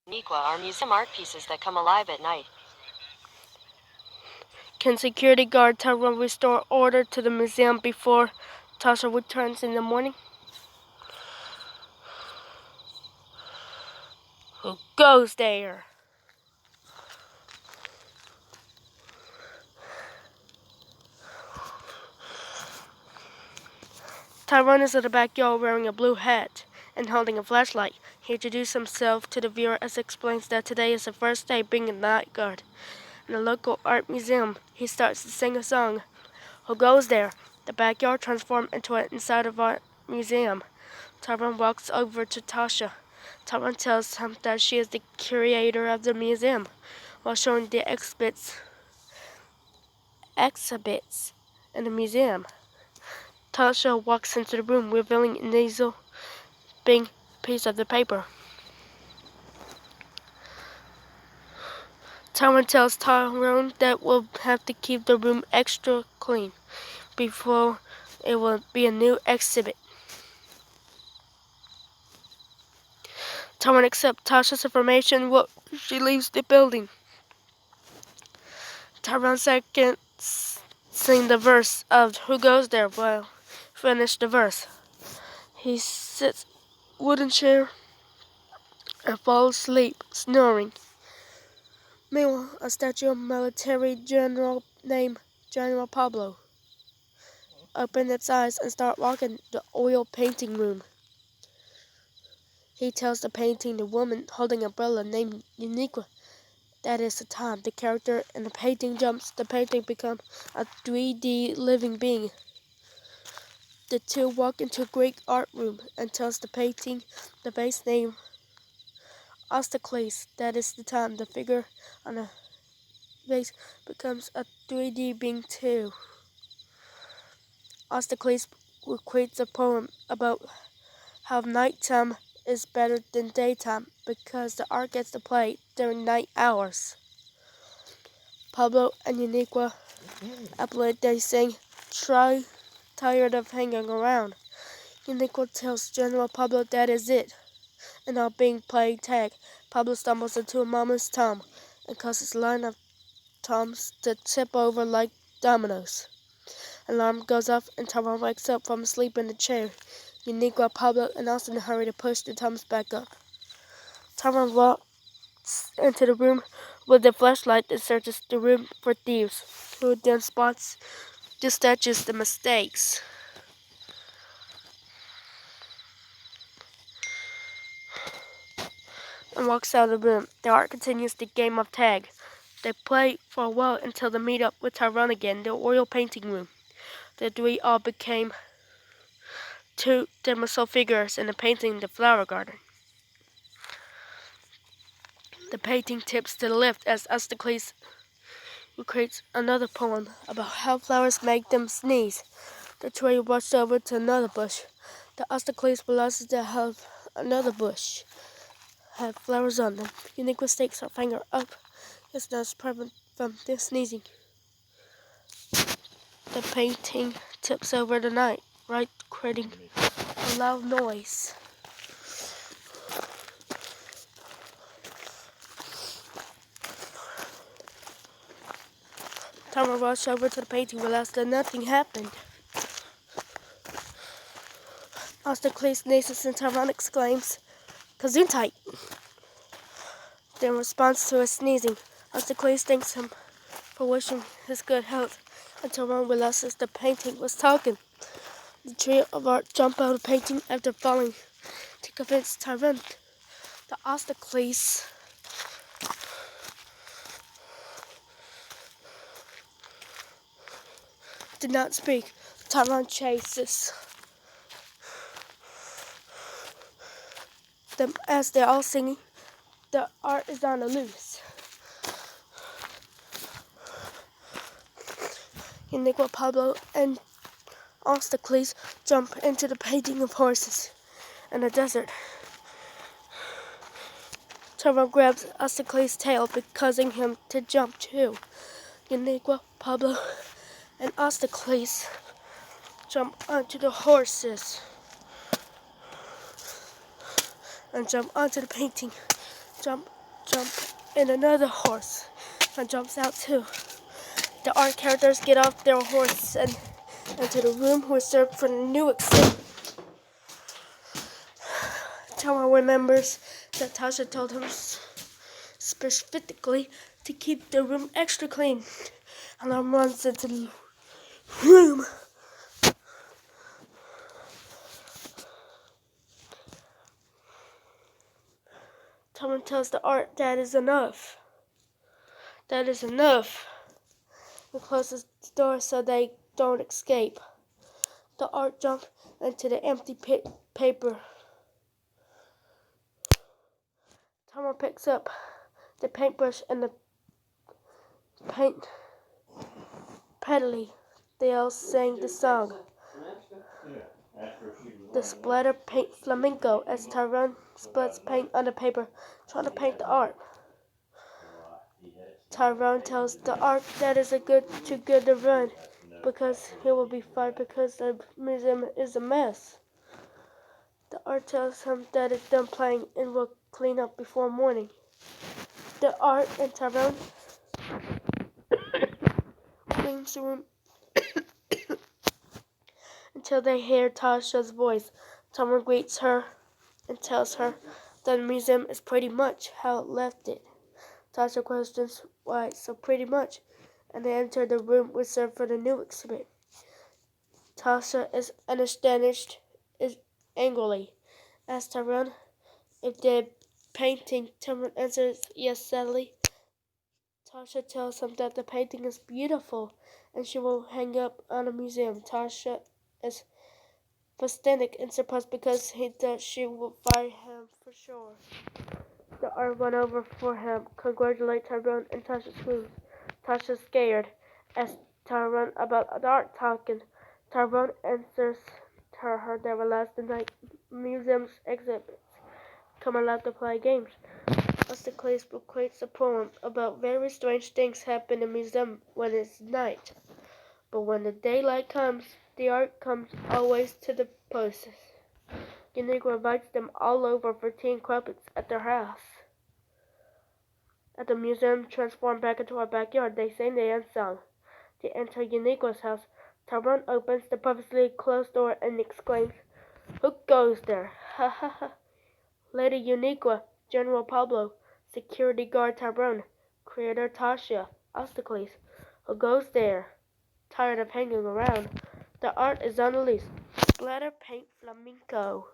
Uniqua are museum art pieces that come alive at night. Can security guard Tyrone restore order to the museum before Tasha returns in the morning? Who goes there? Tyrone is in the backyard wearing a blue hat and holding a flashlight. He introduces himself to the viewer as explains that today is the first day being a night guard in a local art museum. He starts to sing a song. Who goes there? The backyard transforms into an inside of art museum. Tyrone walks over to Tasha. Tyrone tells him that she is the curator of the museum while showing the exhibits in the museum. Tasha walks into the room, revealing an easel being piece of the paper. Tyrone tells Tyrone that we'll have to keep the room extra clean before it will be a new exhibit. Tyrone accepts Tasha's information while she leaves the building. Tyrone second sing the verse of Who Goes There while finish the verse. He sits wooden chair and falls asleep, snoring. Meanwhile, a statue of military general named General Pablo opened its eyes and started walking the oil painting room. He tells the painting the woman holding an umbrella named Uniqua. That is the time the character in the painting jumps. The painting becomes a 3D living being. The two walk into a great art room and tells the painting the base name Ostacles. That is the time the figure on the vase becomes a 3D being too. Ostacles creates a poem about how nighttime is better than daytime because the art gets to play during night hours. Pablo and Uniqua upload they sing tired of hanging around. Uniqua tells General Pablo that is it. And now being played tag, Pablo stumbles into a mama's tom and causes a line of toms to tip over like dominoes. Alarm goes off and Tyrone wakes up from sleep in the chair. Uniqua, Pablo, and Austin hurry to push the toms back up. Tyrone walks into the room with a flashlight and searches the room for thieves, who then spots the statues the mistakes. And walks out of the room. The art continues the game of tag. They play for a while until they meet up with Tyrone again in the oil painting room. The three all became two dimensional figures in the painting The Flower Garden. The painting tips to the left as Ostacles creates another poem about how flowers make them sneeze. The three rush over to another bush. The Ostacles realizes they have another bush have flowers on them. Uniqua sticks her finger up his nose to prevent from sneezing. The painting tips over the night, right, creating a loud noise. Tyrone rushed over to the painting, realized that nothing happened. Ostacles sneezes and Tyrone exclaims, "Gesundheit!" In response to his sneezing, Ostacles thanks him for wishing his good health, and Tyrone realizes the painting was talking. The trio of art jump out of the painting after falling to convince Tyrone the Ostacles did not speak. Tyrone chases them as they're all singing. The art is on the loose. Uniqua, Pablo, and Ostacles jump into the painting of horses in the desert. Tyrone grabs Ostacles' tail, causing him to jump too. Uniqua, Pablo, and Ostacles jump onto the horses and jump onto the painting. jump, jump, and another horse and jumps out too. The art characters get off their horse and enter the room reserved for the new exhibit. Tara remembers that Tasha told him specifically to keep the room extra clean. Alarm runs into the room. Tara tells the art that is enough. That is enough. And closes the door so they don't escape. The art jumps into the empty paper. Tara picks up the paintbrush and the paint pedally. They all sang the song. The splatter paint flamenco as Tyrone splats paint on the paper, trying to paint the art. Tyrone tells the art that is too good to run because he will be fired because the museum is a mess. The art tells him that it's done playing and will clean up before morning. The art and Tyrone cleans the room until they hear Tasha's voice. Tyrone greets her and tells her that the museum is pretty much how it left it. Tasha questions why so pretty much, and they enter the room reserved for the new exhibit. Tasha is astonished, is angrily, asks Tyrone if they're painting. Tyrone answers yes sadly. Tasha tells him that the painting is beautiful and she will hang up on a museum. Tasha is ecstatic and surprised because he thought she would fire him for sure. The art went over for him. Congratulate Tyrone and Tasha screams. Tasha's scared. Asks Tyrone about the art talking. Tyrone answers her that will last the night. Museum's exhibits come allowed to play games. Ostacles creates a poem about very strange things happen in the museum when it's night. But when the daylight comes, the art comes always to the places. Uniqua invites them all over for tea and crumpets at their house. At the museum transformed back into a backyard, they sing the end song. They enter Uniqua's house. Tyrone opens the purposely closed door and exclaims, "Who goes there? Ha ha ha." Lady Uniqua, General Pablo, Security Guard Tyrone, Creator Tasha, Ostacles. Who goes there? Tired of hanging around. The art is unleashed. Splatter paint flamenco.